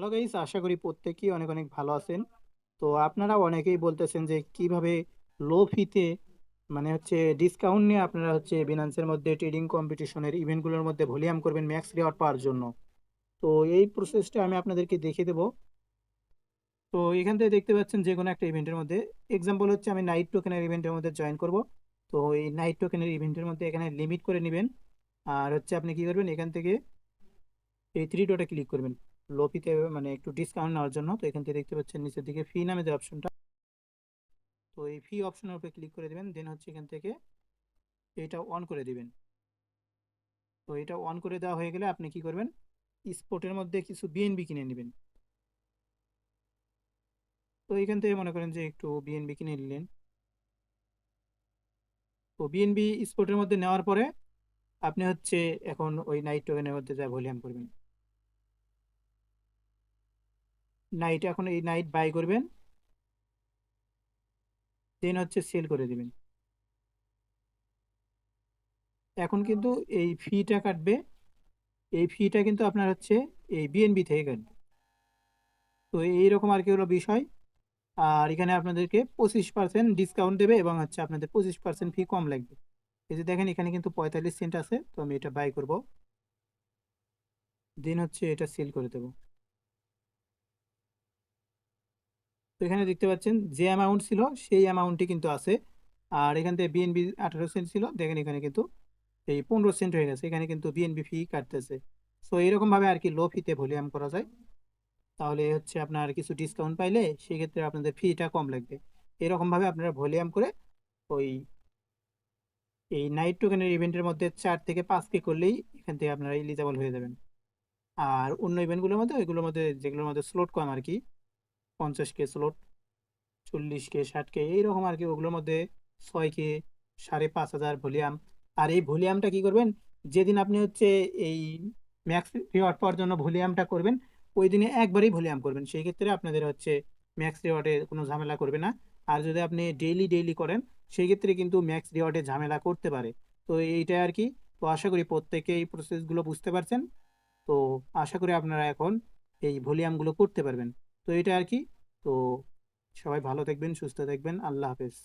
Hello guys, আশা করি প্রত্যেকেই অনেক অনেক ভালো আছেন। তো আপনারা অনেকেই বলতেছেন যে কিভাবে লো ফিতে মানে হচ্ছে ডিসকাউন্ট নিয়ে আপনারা হচ্ছে বিনান্সের মধ্যে ট্রেডিং কম্পিটিশনের ইভেন্টগুলোর মধ্যে ভলিউম করবেন ম্যাক্স রিওয়ার্ড পাওয়ার জন্য। তো এই প্রসেসটা আমি আপনাদেরকে দেখিয়ে দেবো। তো এখান থেকে দেখতে পাচ্ছেন যে কোনো একটা ইভেন্টের মধ্যে এক্সাম্পল হচ্ছে আমি নাইট টোকেনের ইভেন্টের মধ্যে জয়েন করব। তো এই নাইট টোকেনের ইভেন্টের মধ্যে এখানে লিমিট করে নেবেন। আর হচ্ছে আপনি কি করবেন, এখান থেকে এই থ্রি ডটে ক্লিক করবেন লোপিতে, মানে একটু ডিসকাউন্ট নেওয়ার জন্য। তো এখান থেকে দেখতে পাচ্ছেন নিচের দিকে ফি নামে যে অপশনটা, তো এই ফি অপশনের উপরে ক্লিক করে দেবেন। দেন হচ্ছে এখান থেকে এটা অন করে দিবেন। তো এটা অন করে দেওয়া হয়ে গেলে আপনি কি করবেন, স্পটের মধ্যে কিছু বিএনবি কিনে নেবেন। তো এখান থেকে মনে করেন যে একটু বিএনবি কিনে নিলেন। তো বিএনবি স্পটের মধ্যে নেওয়ার পরে আপনি হচ্ছে এখন ওই নাইট টোকেনের মধ্যে যা ভলিউম করবেন, নাইট এখন এই নাইট বাই করবেন। দেন হচ্ছে সেল করে দিবেন। এখন কিন্তু এই ফিটা কাটবে, এই ফিটা কিন্তু আপনার হচ্ছে এই বিএনবি থেকে কাটবে। তো এইরকম আর কি হলো বিষয়। আর এখানে আপনাদেরকে 25% ডিসকাউন্ট দেবে এবং হচ্ছে আপনাদের 25% ফি কম লাগবে। এই যে দেখেন এখানে কিন্তু 45 সেন্ট আছে, তো আমি এটা বাই করব। দেন হচ্ছে এটা সেল করে দেবো। তো এখানে দেখতে পাচ্ছেন যে অ্যামাউন্ট ছিল সেই অ্যামাউন্টই কিন্তু আছে। আর এখান থেকে বিএনবি 18 সেন্ট ছিল, দেখেন এখানে কিন্তু এই 15 সেন্ট হয়ে গেছে, এখানে কিন্তু বিএনবি ফি কাটতেছে। তো এরকম ভাবে আর কি লো ফিতে ভলিউম করা যায়। তাহলে হচ্ছে আপনার কিছু ডিসকাউন্ট পাইলে সেক্ষেত্রে আপনাদের ফিটা কম লাগবে। এরকম ভাবে আপনারা ভলিউম করে ওই এই নাইট টোকেনের ইভেন্টের মধ্যে 4 থেকে 5 কে করলেই এখান থেকে আপনারা এলিজেবল হয়ে যাবেন। আর অন্য ইভেন্টগুলোর মধ্যে ওইগুলোর মধ্যে যেগুলোর মধ্যে স্লট কম আর কি, 50K স্লট, 40K, 60K এইরকম আর কি, ওগুলোর মধ্যে 6K, 5,500 ভলিউম। আর এই ভলিউমটা কি করবেন, যেদিন আপনি হচ্ছে এই ম্যাক্স রিওয়ার্ড পাওয়ার জন্য ভলিউমটা করবেন, ওই দিনে একবারই ভলিউম করবেন। সেই ক্ষেত্রে আপনাদের হচ্ছে ম্যাক্স রিওয়ার্ডে কোনো ঝামেলা করবে না। আর যদি আপনি ডেইলি ডেইলি করেন সেই ক্ষেত্রে কিন্তু ম্যাক্স রিওয়ার্ডে ঝামেলা করতে পারে। তো এইটা আর কি। তো আশা করি প্রত্যেকে এই প্রসেসগুলো বুঝতে পারছেন। তো আশা করি আপনারা এখন এই ভলিউমগুলো করতে পারবেন। তো এটা আর কি। তো সবাই ভালো থাকবেন, সুস্থ থাকবেন, আল্লাহ হাফেজ।